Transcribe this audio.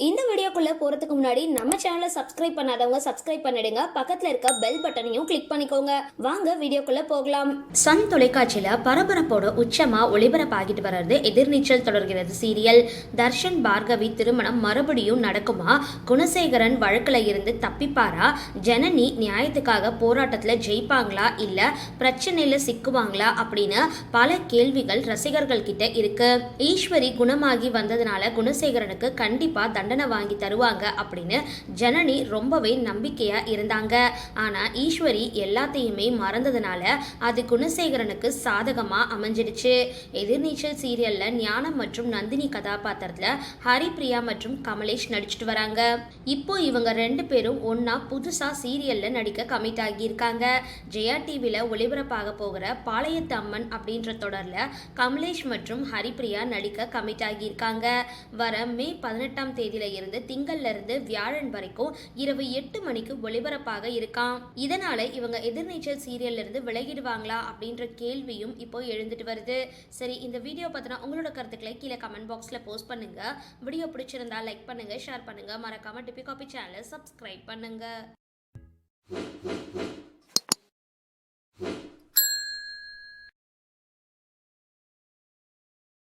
இந்த வீடியோக்குள்ள போறதுக்கு முன்னாடி நம்ம சேனலை சப்ஸ்கிரைப் பண்ணாதவங்க சப்ஸ்கிரைப் பண்ணிடுங்க. பக்கத்துல இருக்க பெல் பட்டனையும் கிளிக் பண்ணிக்கோங்க. வாங்க வீடியோக்குள்ள போகலாம். சன் தொலைக்காட்சியில பரபரப்போட உச்சமா ஒளிபரப்பாகிட்டு வர்றது எதிர்நீச்சல் தொடர்கிறது சீரியல். தர்ஷன் பார்கவி திருமணம் மறுபடியும் நடக்குமா? குணசேகரன் வழக்குல இருந்து தப்பிப்பாரா? ஜனனி நியாயத்துக்காக போராட்டத்துல ஜெயிப்பாங்களா இல்ல பிரச்சனையில சிக்குவாங்களா அப்படின்னு பல கேள்விகள் ரசிகர்கள் கிட்ட இருக்கு. ஈஸ்வரி குணமாகி வந்ததுனால குணசேகரனுக்கு கண்டிப்பா தண்டனை வாங்கி தருவாங்க அப்படின்னு ஜனனி ரொம்பவே நம்பிக்கையா இருந்தாங்க. ஆனா ஈஸ்வரி எல்லாத்தையுமே மறந்ததுனால அது குணசேகரனுக்கு சாதகமா அமைஞ்சிடுச்சு. எதிர்நீச்சல் சீரியல்ல ஞானம் மற்றும் நந்தினி கதாபாத்திரத்துல ஹரிப்ரியா மற்றும் கமலேஷ் நடிச்சிட்டு வராங்க. இப்போ இவங்க ரெண்டு பேரும் ஒன்னா புதுசா சீரியல்ல நடிக்க கமிட் ஆகியிருக்காங்க. ஜெயா டிவில ஒளிபரப்பாக போகிற பாளையத்து அம்மன் அப்படின்ற தொடர்ல கமலேஷ் மற்றும் ஹரிப்ரியா நடிக்க கமிட் ஆகியிருக்காங்க. வர மே 18ஆம் தேதியில இருந்து திங்கள்ல இருந்து வியாழன் வரைக்கும் இரவு 8 மணிக்கு ஒளிபரப்பாக இருக்காம். இதனால இவங்க எதிர்நீச்சல் சீரியல்ல இருந்து விலகிடுவாங்களா அப்படின்ற கேள்வியும் இப்போ எழுந்துட்டு வருது. சரி, இந்த வீடியோ பத்தின உங்களோட கருத்துக்களை கீழே கமெண்ட் பாக்ஸ்ல போஸ்ட் பண்ணுங்க. வீடியோ பிடிச்சிருந்தா லைக் பண்ணுங்க, ஷேர் பண்ணுங்க, மறக்காம டிபி காபி சேனலை சப்ஸ்கிரைப் பண்ணுங்க.